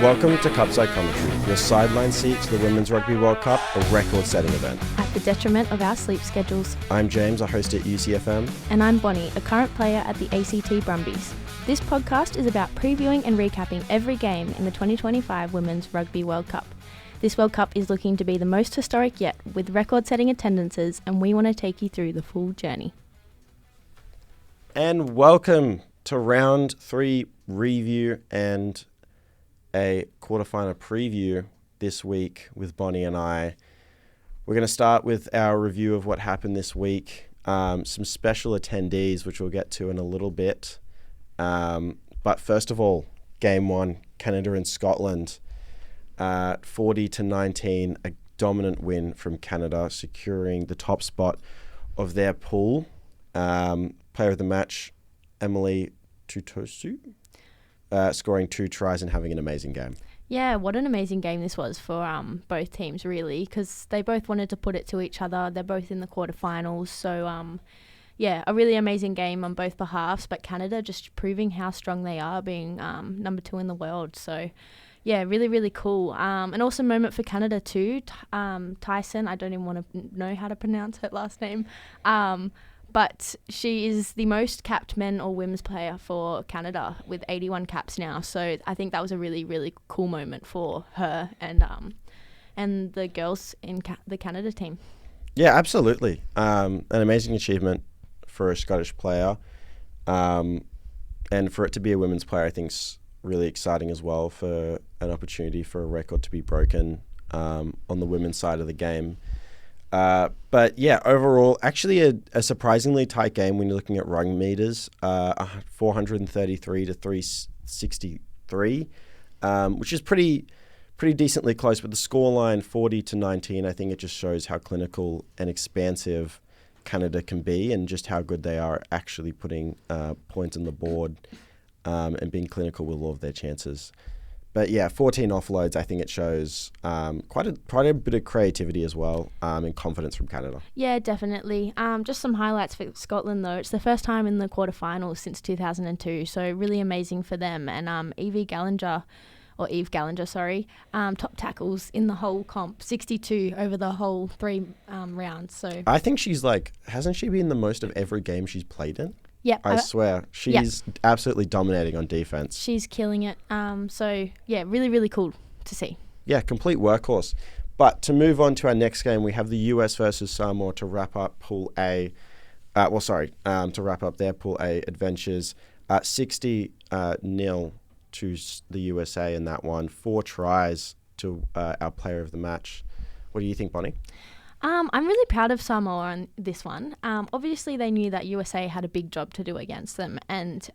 Welcome to Cupside Commentary, your sideline seat to the Women's Rugby World Cup, a record-setting event. At the detriment of our sleep schedules. I'm James, a host at UCFM. And I'm Bonnie, a current player at the ACT Brumbies. This podcast is about previewing and recapping every game in the 2025 Women's Rugby World Cup. This World Cup is looking to be the most historic yet, with record-setting attendances, and we want to take you through the full journey. And welcome to round 3 review and a quarterfinal preview this week with Bonnie and I. We're going to start with our review of what happened this week, some special attendees, which we'll get to in a little bit. But first of all, Game 1, Canada and Scotland, 40-19, a dominant win from Canada, securing the top spot of their pool. Player of the match, Emily Tutosu, scoring 2 tries and having an amazing game. Yeah, what an amazing game this was for both teams, really, because they both wanted to put it to each other. They're both in the quarterfinals, so yeah, a really amazing game on both behalves, but Canada just proving how strong they are, being number 2 in the world. So yeah, really, really cool. An awesome moment for Canada too. Tyson, I don't even want to know how to pronounce her last name, but she is the most capped men or women's player for Canada with 81 caps now. So I think that was a really, really cool moment for her and the girls in the Canada team. Yeah, absolutely. An amazing achievement for a Scottish player. And for it to be a women's player, I think is really exciting as well, for an opportunity for a record to be broken on the women's side of the game. But yeah, overall, actually a surprisingly tight game when you're looking at rung meters, 433 to 363, which is pretty decently close. But the scoreline 40-19, I think it just shows how clinical and expansive Canada can be, and just how good they are actually putting points on the board and being clinical with all of their chances. But yeah, 14 offloads, I think it shows quite a bit of creativity as well, and confidence from Canada. Yeah, definitely. Just some highlights for Scotland, though. It's the first time in the quarterfinals since 2002, so really amazing for them. And Eve Gallinger, top tackles in the whole comp, 62 over the whole 3 rounds. So I think she's hasn't she been the most of every game she's played in? Yep. I swear. She's absolutely dominating on defense. She's killing it. So, yeah, really, really cool to see. Yeah, complete workhorse. But to move on to our next game, we have the US versus Samoa to wrap up Pool A. To wrap up their Pool A adventures. 60-0 to the USA in that one. 4 tries to our player of the match. What do you think, Bonnie? I'm really proud of Samoa on this one. Obviously, they knew that USA had a big job to do against them, and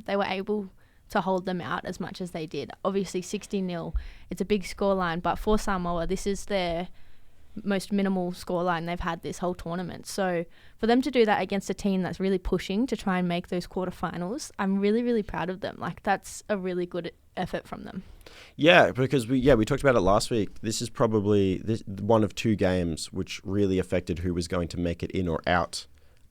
they were able to hold them out as much as they did. Obviously, 60-0, it's a big scoreline, but for Samoa, this is their most minimal scoreline they've had this whole tournament. So for them to do that against a team that's really pushing to try and make those quarterfinals, I'm really, really proud of them. That's a really good effort from them. Yeah, because we talked about it last week. This is probably one of 2 games which really affected who was going to make it in or out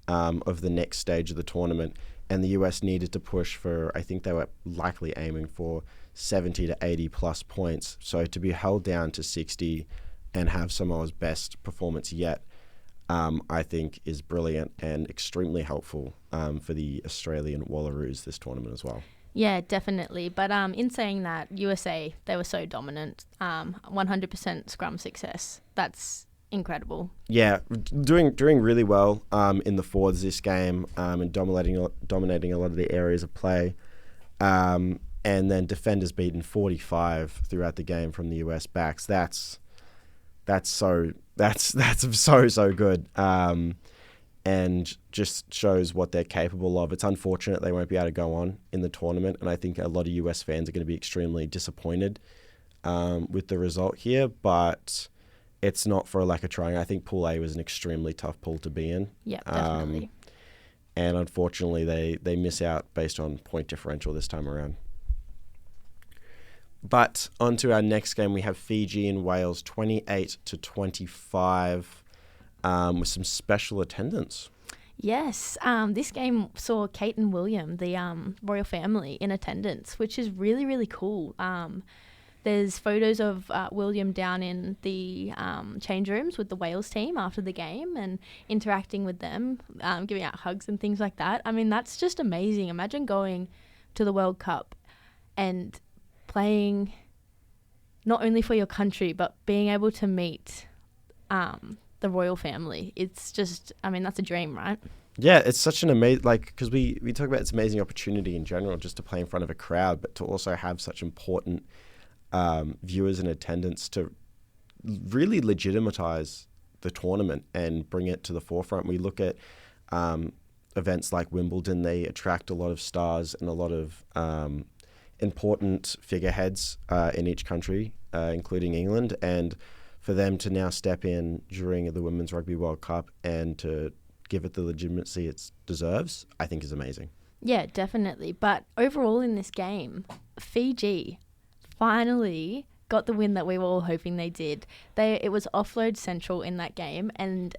of the next stage of the tournament. And the US needed to push for, I think they were likely aiming for 70 to 80 plus points. So to be held down to 60 and have Samoa's best performance yet, I think is brilliant and extremely helpful for the Australian Wallaroos this tournament as well. Yeah, definitely. But in saying that, USA, they were so dominant. 100% scrum success. That's incredible. Yeah, doing really well in the forwards this game, and dominating a lot of the areas of play. And then defenders beaten 45 throughout the game from the US backs. That's so good. And just shows what they're capable of. It's unfortunate they won't be able to go on in the tournament, and I think a lot of US fans are going to be extremely disappointed with the result here, but it's not for a lack of trying. I think Pool A was an extremely tough pool to be in. Yeah, definitely. And unfortunately, they miss out based on point differential this time around. But on to our next game, we have Fiji and Wales, 28-25. With some special attendance. Yes, this game saw Kate and William, the royal family, in attendance, which is really, really cool. there's photos of William down in the change rooms with the Wales team after the game and interacting with them, giving out hugs and things like that. I mean, that's just amazing. Imagine going to the World Cup and playing not only for your country, but being able to meet the royal family. It's just, I mean, that's a dream, right? Yeah, it's such an amazing, like, because we talk about its amazing opportunity in general just to play in front of a crowd, but to also have such important viewers in attendance to really legitimize the tournament and bring it to the forefront. We look at events like Wimbledon, they attract a lot of stars and a lot of important figureheads in each country, including England, and for them to now step in during the Women's Rugby World Cup and to give it the legitimacy it deserves, I think is amazing. Yeah, definitely. But overall in this game, Fiji finally got the win that we were all hoping they did. It was offload central in that game, and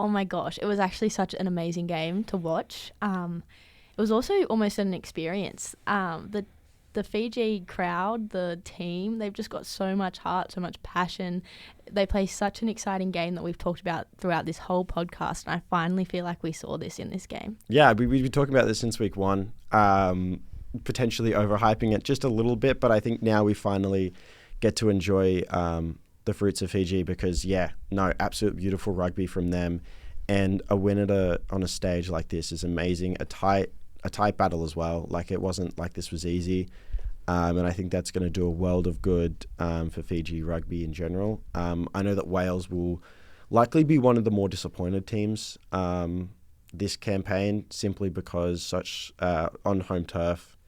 oh my gosh, it was actually such an amazing game to watch. It was also almost an experience. The Fiji crowd, the team, they've just got so much heart, so much passion. They play such an exciting game that we've talked about throughout this whole podcast, and I finally feel like we saw this in this game. Yeah, we've been talking about this since week one, potentially overhyping it just a little bit, but I think now we finally get to enjoy the fruits of Fiji because, absolute beautiful rugby from them, and a win on a stage like this is amazing. A tight battle as well. Like, it wasn't like this was easy. And I think that's going to do a world of good for Fiji rugby in general. I know that Wales will likely be one of the more disappointed teams this campaign, simply because on home turf,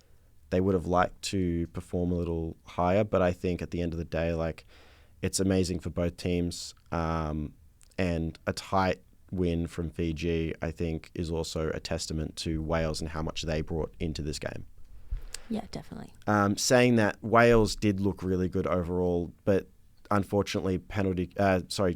they would have liked to perform a little higher. But I think at the end of the day, like, it's amazing for both teams. And a tight win from Fiji, I think, is also a testament to Wales and how much they brought into this game. Yeah, definitely. Saying that, Wales did look really good overall, but unfortunately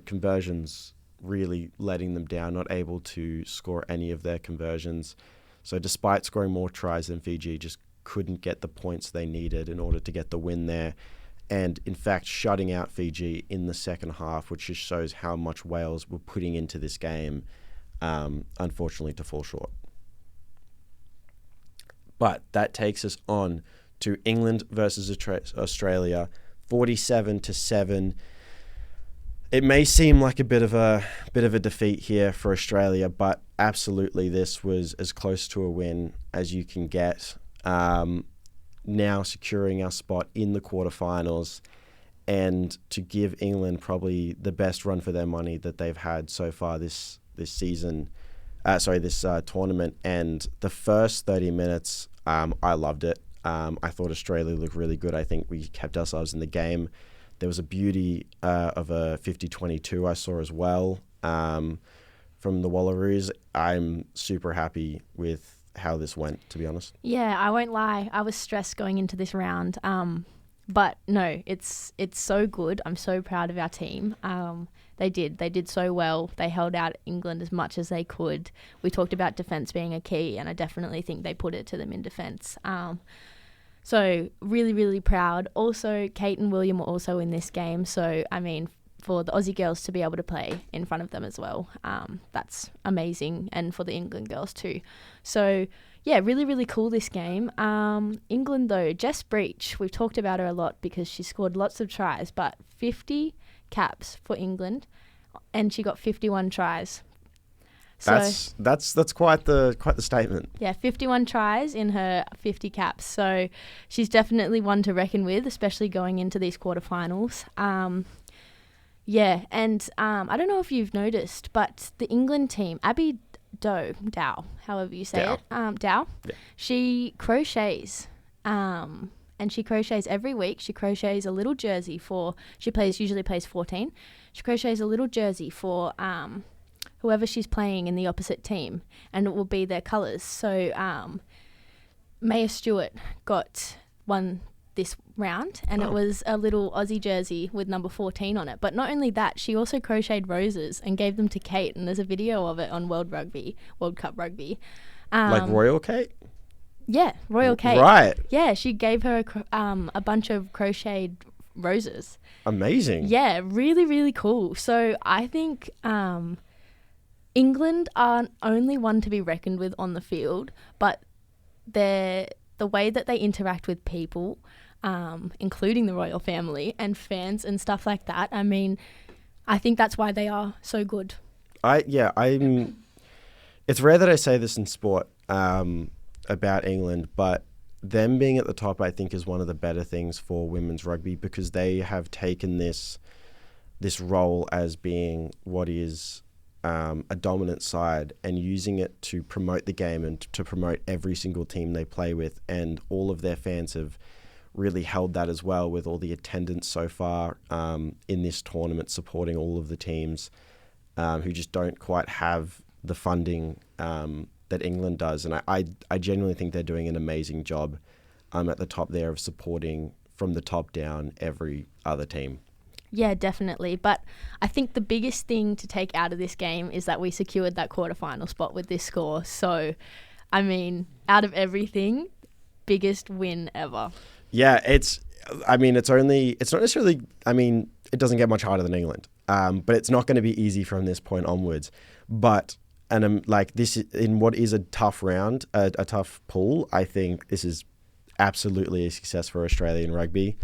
conversions really letting them down, not able to score any of their conversions. So despite scoring more tries than Fiji, just couldn't get the points they needed in order to get the win there. And in fact, shutting out Fiji in the second half, which just shows how much Wales were putting into this game, unfortunately to fall short. But that takes us on to England versus Australia, 47-7. It may seem like a bit of a defeat here for Australia, but absolutely this was as close to a win as you can get. Now securing our spot in the quarterfinals, and to give England probably the best run for their money that they've had so far this season. This tournament. And the first 30 minutes, I loved it. I thought Australia looked really good. I think we kept ourselves in the game. There was a beauty of a 50-22 I saw as well from the Wallaroos. I'm super happy with how this went, to be honest. Yeah, I won't lie. I was stressed going into this round. But no, it's so good. I'm so proud of our team. They did so well. They held out England as much as they could. We talked about defence being a key, and I definitely think they put it to them in defence. So really, really proud. Also, Kate and William were also in this game. So, I mean, for the Aussie girls to be able to play in front of them as well, that's amazing. And for the England girls too. So, yeah, really, really cool this game. England, though, Jess Breach, we've talked about her a lot because she scored lots of tries, but 50 caps for England, and she got 51 tries. So, that's quite the statement. Yeah, 51 tries in her 50 caps. So she's definitely one to reckon with, especially going into these quarterfinals. Yeah, and I don't know if you've noticed, but the England team, Abby Dow, however you say it, Dow, yeah. She crochets, and she crochets every week. She crochets a little jersey usually plays 14. She crochets a little jersey for whoever she's playing in the opposite team, and it will be their colours. So Maya Stewart got one this round, and it was a little Aussie jersey with number 14 on it. But not only that, she also crocheted roses and gave them to Kate, and there's a video of it on World Cup Rugby. Like Royal Kate? Yeah, Royal Kate. Right. Yeah, she gave her a bunch of crocheted roses. Amazing. Yeah, really, really cool. So I think England aren't only one to be reckoned with on the field, but the way that they interact with people, including the royal family and fans and stuff like that. I mean, I think that's why they are so good. It's rare that I say this in sport about England, but them being at the top, I think, is one of the better things for women's rugby, because they have taken this role as being what is a dominant side and using it to promote the game and to promote every single team they play with. And all of their fans have really held that as well, with all the attendance so far in this tournament, supporting all of the teams who just don't quite have the funding that England does. And I genuinely think they're doing an amazing job at the top there of supporting from the top down every other team. Yeah, definitely. But I think the biggest thing to take out of this game is that we secured that quarterfinal spot with this score. So, I mean, out of everything, biggest win ever. Yeah, it doesn't get much harder than England. But it's not going to be easy from this point onwards. But this in what is a tough round, a tough pool, I think this is absolutely a success for Australian rugby.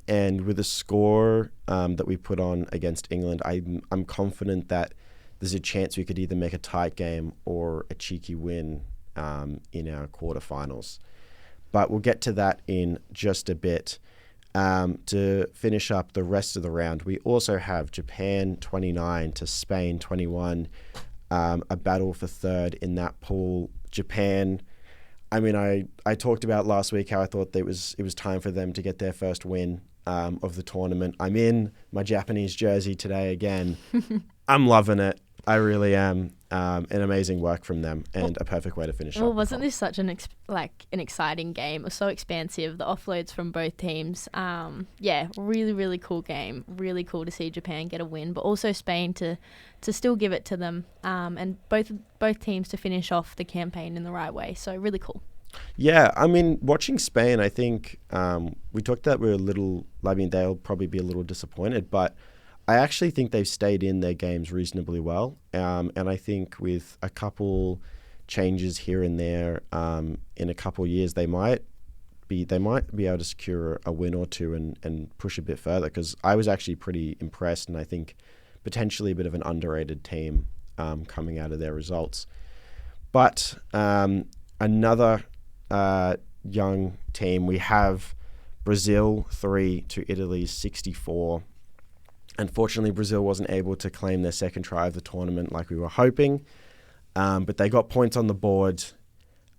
And with the score that we put on against England, I'm confident that there's a chance we could either make a tight game or a cheeky win in our quarterfinals. But we'll get to that in just a bit. To finish up the rest of the round, we also have Japan 29 to Spain 21, a battle for third in that pool. Japan, I mean, I talked about last week how I thought that it was time for them to get their first win of the tournament. I'm in my Japanese jersey today again. I'm loving it. I really am. An amazing work from them and a perfect way to finish. Well, wasn't this such an exciting game? It was so expansive. The offloads from both teams. Yeah, really, really cool game. Really cool to see Japan get a win, but also Spain to still give it to them. And both teams to finish off the campaign in the right way. So really cool. Yeah, I mean, watching Spain, I think we talked that we're a little. I mean, they'll probably be a little disappointed, but I actually think they've stayed in their games reasonably well. And I think with a couple changes here and there, in a couple of years, they might be able to secure a win or two and push a bit further, because I was actually pretty impressed, and I think potentially a bit of an underrated team coming out of their results. But another young team, we have Brazil 3 to Italy 64. Unfortunately, Brazil wasn't able to claim their second try of the tournament like we were hoping, but they got points on the board,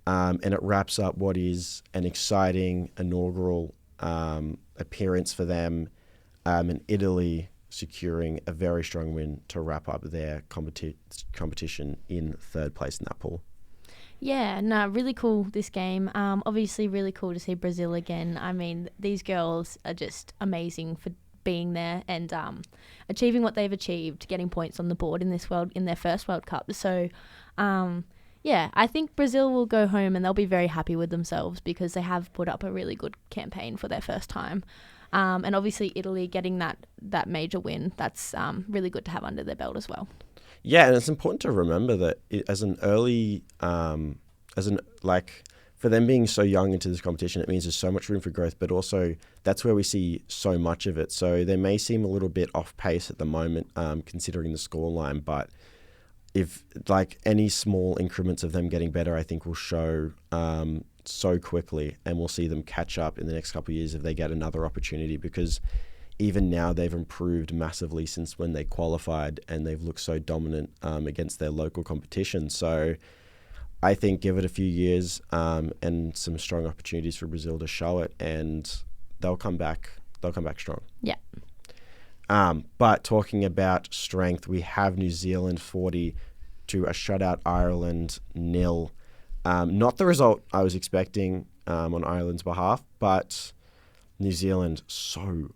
and it wraps up what is an exciting inaugural appearance for them, and Italy securing a very strong win to wrap up their competition in third place in that pool. Yeah, no, really cool this game. Obviously, really cool to see Brazil again. I mean, these girls are just amazing for being there and achieving what they've achieved, getting points on the board in their first World Cup. So, yeah, I think Brazil will go home and they'll be very happy with themselves because they have put up a really good campaign for their first time. And obviously, Italy getting that major win, that's really good to have under their belt as well. Yeah, and it's important to remember that for them being so young into this competition, it means there's so much room for growth, but also that's where we see so much of it. So they may seem a little bit off pace at the moment, considering the scoreline, but if any small increments of them getting better, I think will show so quickly, and we'll see them catch up in the next couple of years if they get another opportunity, because even now they've improved massively since when they qualified, and they've looked so dominant against their local competition. So I think give it a few years and some strong opportunities for Brazil to show it, and they'll come back strong. Yeah. But talking about strength, we have New Zealand 40 to a shutout Ireland 0. Not the result I was expecting on Ireland's behalf, but New Zealand so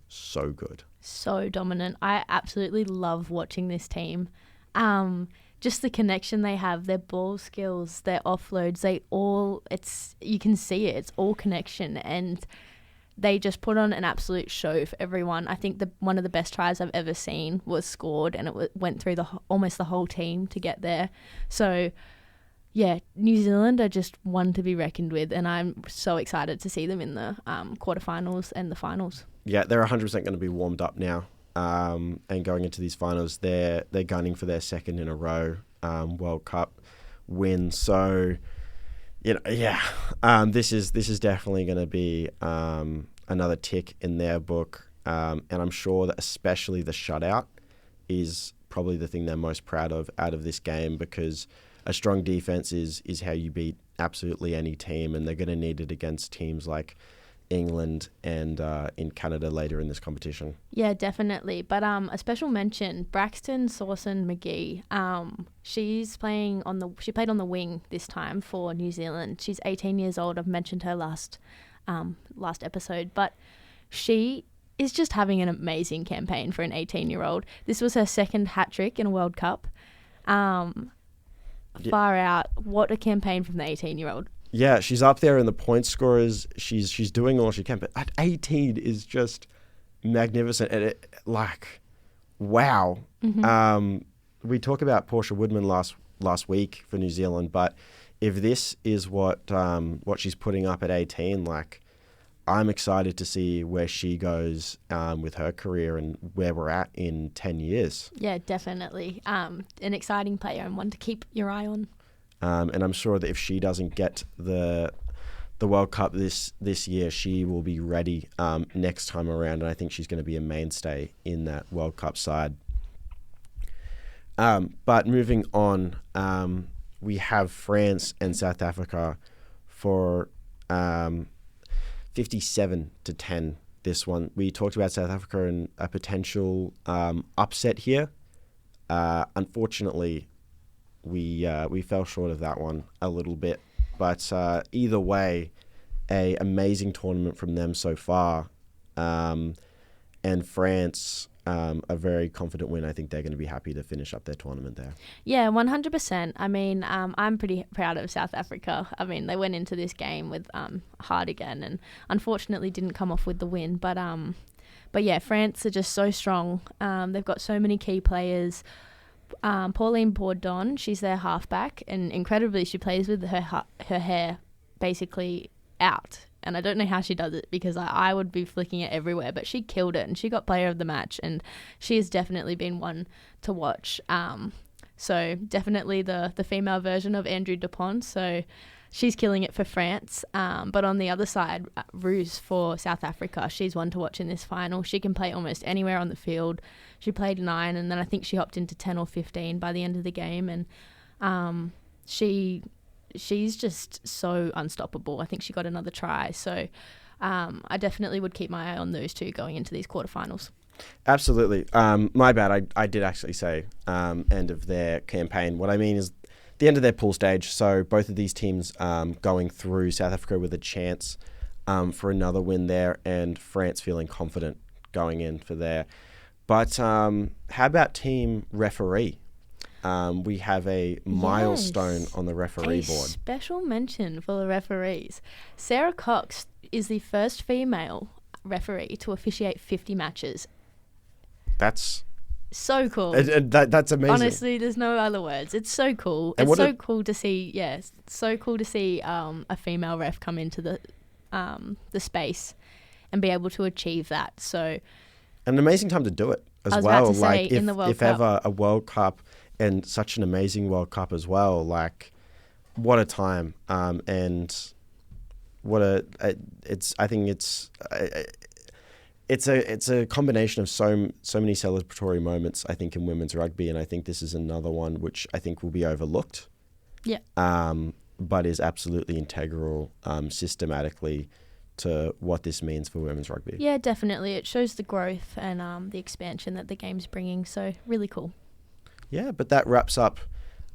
good. So dominant. I absolutely love watching this team. Just the connection they have, their ball skills, their offloads, you can see it. It's all connection, and they just put on an absolute show for everyone. I think one of the best tries I've ever seen was scored, and it went through almost the whole team to get there. So, yeah, New Zealand are just one to be reckoned with, and I'm so excited to see them in the quarterfinals and the finals. Yeah, they're 100% going to be warmed up now, and going into these finals, they're gunning for their second in a row World Cup win. So, this is definitely going to be another tick in their book, and I'm sure that especially the shutout is probably the thing they're most proud of out of this game, because a strong defense is how you beat absolutely any team, and they're going to need it against teams like England and in Canada later in this competition. Yeah, definitely. But a special mention, Braxton Sawson-McGee. She played on the wing this time for New Zealand. She's 18 years old. I've mentioned her last episode, but she is just having an amazing campaign for an 18-year-old. This was her second hat-trick in a World Cup. Far out. What a campaign from the 18-year-old. Yeah, she's up there in the point scorers. She's doing all she can, but at 18 is just magnificent. And wow. Mm-hmm. We talk about Portia Woodman last week for New Zealand, but if this is what she's putting up at 18, I'm excited to see where she goes with her career and where we're at in 10 years. Yeah, definitely. An exciting player and one to keep your eye on. And I'm sure that if she doesn't get the World Cup this year, she will be ready next time around, and I think she's going to be a mainstay in that World Cup side. But moving on, we have France and South Africa for 57-10. This one, we talked about South Africa and a potential upset here. Unfortunately, we fell short of that one a little bit, but either way, a amazing tournament from them so far, and France a very confident win. I think they're going to be happy to finish up their tournament there. Yeah, 100%. I mean, I'm pretty proud of South Africa. I mean, they went into this game with hard again, and unfortunately didn't come off with the win. But yeah, France are just so strong. They've got so many key players. Pauline Bourdon, she's their halfback, and incredibly, she plays with her hair basically out. And I don't know how she does it, because I would be flicking it everywhere, but she killed it and she got player of the match, and she has definitely been one to watch. So definitely the female version of Andrew Dupont. So she's killing it for France. But on the other side, Roos for South Africa, she's one to watch in this final. She can play almost anywhere on the field. She played 9, and then I think she hopped into 10 or 15 by the end of the game. And she's just so unstoppable. I think she got another try. So I definitely would keep my eye on those two going into these quarterfinals. Absolutely. My bad. I did actually say end of their campaign. What I mean is the end of their pool stage. So both of these teams going through, South Africa with a chance for another win there, and France feeling confident going in for there. But how about team referee? We have a milestone on the referee board. Special mention for the referees. Sarah Cox is the first female referee to officiate 50 matches. That's so cool. That's amazing. Honestly, there's no other words. It's so cool. It's so cool to see. Yeah, it's so cool to see a female ref come into the space and be able to achieve that. So, an amazing time to do it as well. I was about to say, in the World Cup. Ever a World Cup, and such an amazing World Cup as well. What a time. And what I think it's a combination of so many celebratory moments, I think, in women's rugby, and I think this is another one which I think will be overlooked. Yeah. But is absolutely integral systematically to what this means for women's rugby. Yeah, definitely. It shows the growth and the expansion that the game's bringing, so really cool. Yeah, but that wraps up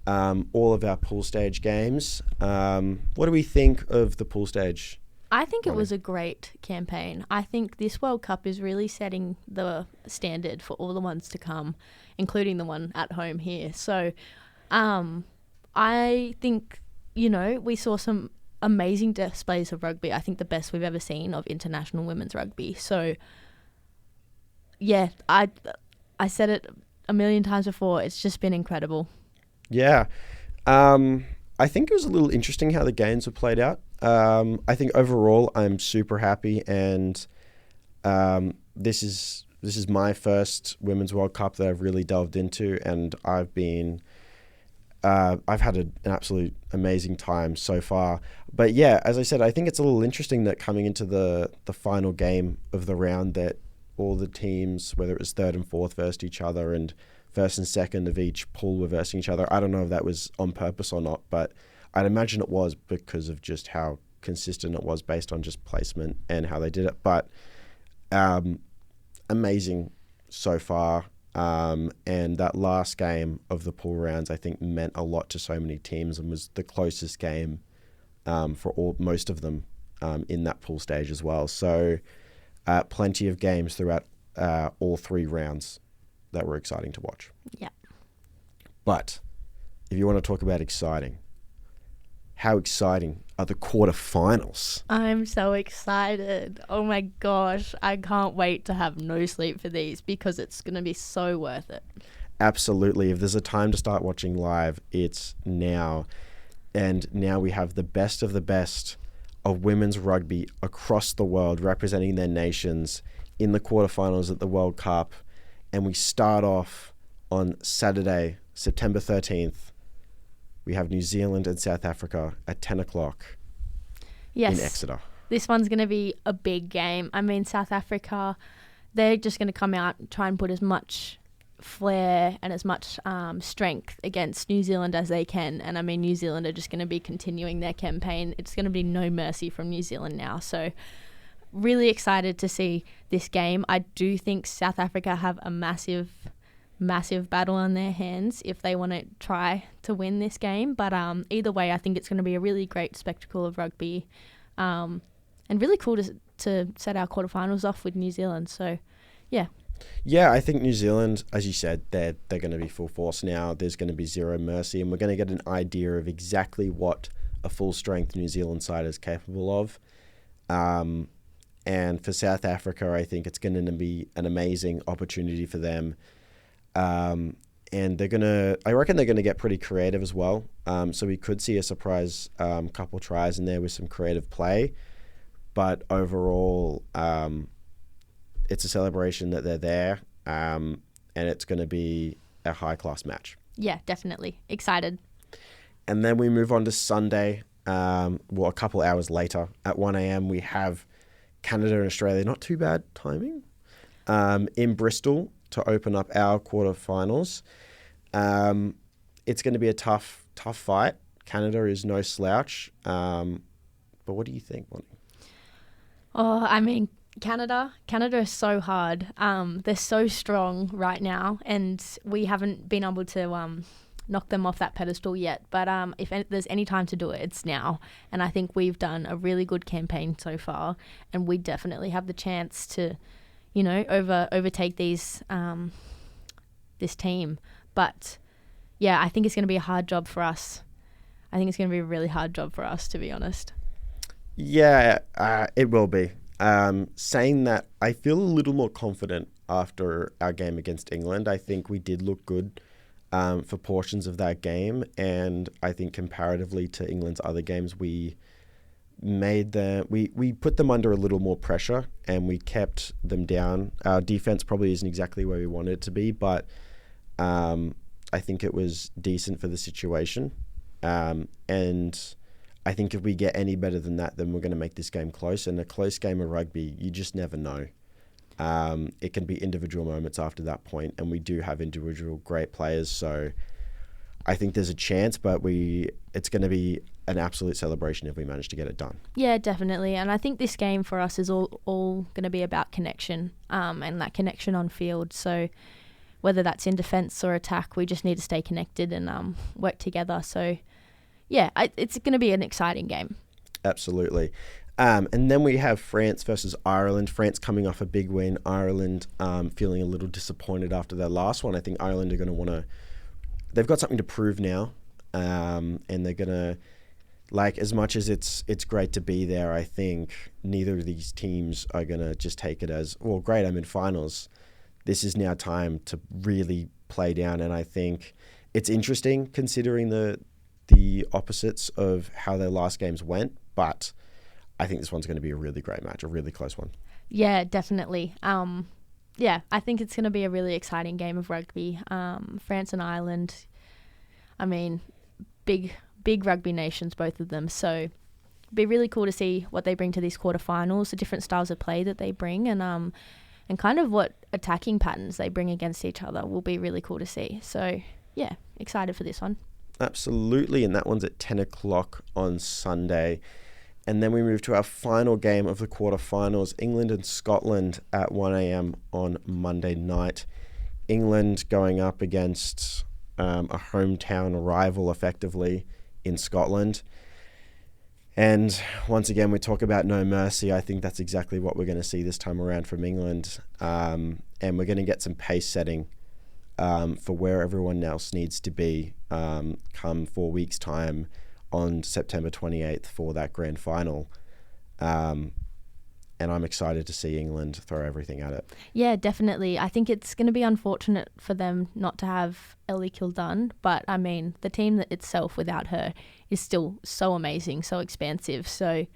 all of our pool stage games. What do we think of the pool stage? I think it was a great campaign. I think this World Cup is really setting the standard for all the ones to come, including the one at home here. So I think, we saw some amazing displays of rugby. I think the best we've ever seen of international women's rugby. So, yeah, I said it a million times before. It's just been incredible. Yeah. I think it was a little interesting how the games were played out. I think overall I'm super happy, and this is my first Women's World Cup that I've really delved into, and I've had an absolute amazing time so far. But yeah, as I said, I think it's a little interesting that coming into the final game of the round that all the teams, whether it was third and fourth, versed each other, and first and second of each pool were versing each other. I don't know if that was on purpose or not, but I'd imagine it was because of just how consistent it was based on just placement and how they did it. But amazing so far. And that last game of the pool rounds, I think, meant a lot to so many teams and was the closest game for most of them in that pool stage as well. So plenty of games throughout all three rounds that were exciting to watch. Yeah. But if you want to talk about exciting, how exciting are the quarterfinals? I'm so excited. Oh my gosh. I can't wait to have no sleep for these because it's going to be so worth it. Absolutely. If there's a time to start watching live, it's now. And now we have the best of women's rugby across the world representing their nations in the quarterfinals at the World Cup. And we start off on Saturday, September 13th. We have New Zealand and South Africa at 10 o'clock in Exeter. This one's going to be a big game. I mean, South Africa, they're just going to come out and try and put as much flair and as much strength against New Zealand as they can. And I mean, New Zealand are just going to be continuing their campaign. It's going to be no mercy from New Zealand now. So really excited to see this game. I do think South Africa have a massive battle on their hands if they want to try to win this game. But either way, I think it's going to be a really great spectacle of rugby and really cool to set our quarterfinals off with New Zealand. So, yeah. Yeah, I think New Zealand, as you said, they're going to be full force now. There's going to be zero mercy, and we're going to get an idea of exactly what a full-strength New Zealand side is capable of. And for South Africa, I think it's going to be an amazing opportunity for them. And I reckon they're going to get pretty creative as well. So we could see a surprise couple tries in there with some creative play. But overall, it's a celebration that they're there, and it's going to be a high-class match. Yeah, definitely. Excited. And then we move on to Sunday. A couple hours later at 1 a.m. we have Canada and Australia. Not too bad timing. In Bristol to open up our quarterfinals. It's going to be a tough fight. Canada is no slouch. But what do you think, Bonnie? Oh, I mean, Canada is so hard. They're so strong right now, and we haven't been able to knock them off that pedestal yet. But if there's any time to do it, it's now. And I think we've done a really good campaign so far, and we definitely have the chance to, overtake this team. But yeah, I think it's going to be a hard job for us. I think it's going to be a really hard job for us, to be honest. Yeah, it will be. Saying that, I feel a little more confident after our game against England. I think we did look good for portions of that game, and I think comparatively to England's other games, we put them under a little more pressure and we kept them down. Our defense probably isn't exactly where we wanted it to be, but I think it was decent for the situation. And I think if we get any better than that, then we're going to make this game close. And a close game of rugby, you just never know. It can be individual moments after that point, and we do have individual great players. So I think there's a chance, but it's going to be an absolute celebration if we manage to get it done. Yeah, definitely. And I think this game for us is all going to be about connection and that connection on field. So whether that's in defence or attack, we just need to stay connected and work together. So yeah, it's going to be an exciting game. Absolutely. And then we have France versus Ireland. France coming off a big win. Ireland feeling a little disappointed after their last one. I think Ireland are going to they've got something to prove now, and they're going to like, as much as it's great to be there, I think neither of these teams are going to just take it as, well, great, I'm in finals. This is now time to really play down. And I think it's interesting considering the opposites of how their last games went. But I think this one's going to be a really great match, a really close one. Yeah, definitely. Yeah, I think it's going to be a really exciting game of rugby. France and Ireland, I mean, big rugby nations, both of them. So it'd be really cool to see what they bring to these quarterfinals, the different styles of play that they bring, and kind of what attacking patterns they bring against each other will be really cool to see. So yeah, excited for this one. Absolutely, and that one's at 10 o'clock on Sunday. And then we move to our final game of the quarterfinals, England and Scotland at 1 a.m. on Monday night. England going up against a hometown rival, effectively, in Scotland. And once again, we talk about no mercy. I think that's exactly what we're going to see this time around from England. And we're going to get some pace setting for where everyone else needs to be come 4 weeks' time on September 28th for that grand final. And I'm excited to see England throw everything at it. Yeah, definitely. I think it's going to be unfortunate for them not to have Ellie Kildunn, but I mean, the team itself without her is still so amazing, so expansive. So,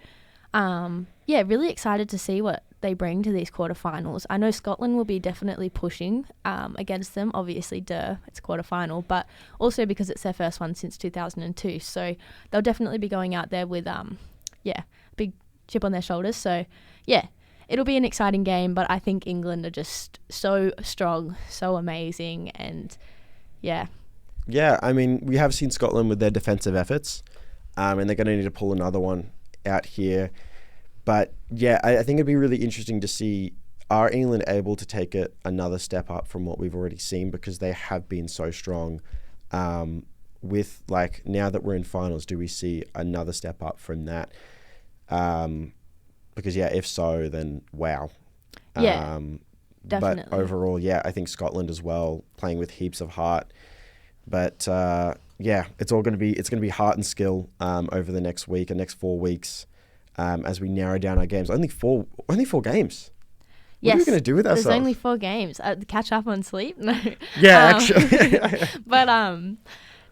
yeah, really excited to see what they bring to these quarterfinals. I know Scotland will be definitely pushing against them. Obviously, it's quarterfinal, but also because it's their first one since 2002. So they'll definitely be going out there with, big chip on their shoulders. So, yeah, it'll be an exciting game, but I think England are just so strong, so amazing, and yeah. Yeah, I mean, we have seen Scotland with their defensive efforts, and they're going to need to pull another one out here. But yeah, I think it'd be really interesting to see, are England able to take it another step up from what we've already seen, because they have been so strong. With, like, now that we're in finals, do we see another step up from that? Because yeah, if so, then wow. Yeah, definitely. But overall, yeah, I think Scotland as well, playing with heaps of heart. But yeah, it's going to be heart and skill over the next week and next 4 weeks as we narrow down our games. Only four games. What are we going to do with ourselves? There's only 4 games. Catch up on sleep? No. Yeah, actually. But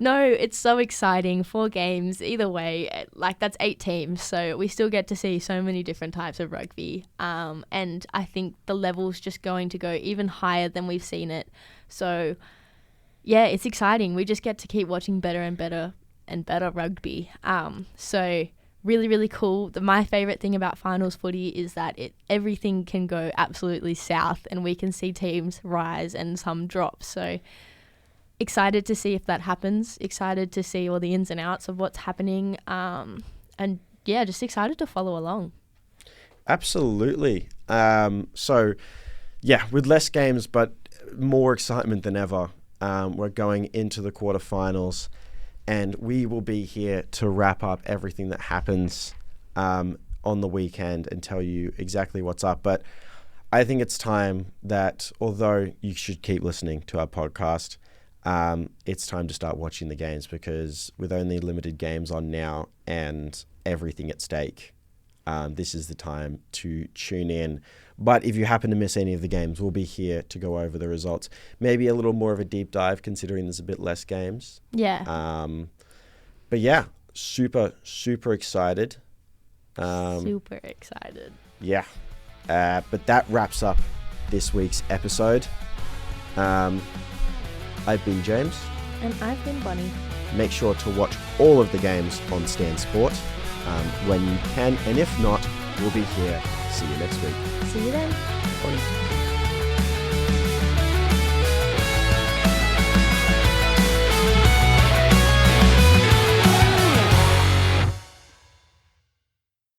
no, it's so exciting. 4 games, either way. Like, that's 8 teams, so we still get to see so many different types of rugby. And I think the level's just going to go even higher than we've seen it. So, yeah, it's exciting. We just get to keep watching better and better and better rugby. So really, really cool. My favourite thing about finals footy is that everything can go absolutely south and we can see teams rise and some drop. So excited to see if that happens. Excited to see all the ins and outs of what's happening. And yeah, just excited to follow along. Absolutely. So yeah, with less games but more excitement than ever, we're going into the quarterfinals. And we will be here to wrap up everything that happens on the weekend and tell you exactly what's up. But I think it's time that, although you should keep listening to our podcast, it's time to start watching the games, because with only limited games on now and everything at stake, this is the time to tune in. But if you happen to miss any of the games, we'll be here to go over the results. Maybe a little more of a deep dive, considering there's a bit less games. Yeah. But yeah, super, super excited. Super excited. Yeah. But that wraps up this week's episode. I've been James. And I've been Bonnie. Make sure to watch all of the games on Stan Sport when you can. And if not, we'll be here. See you next week. See you then. Bonnie.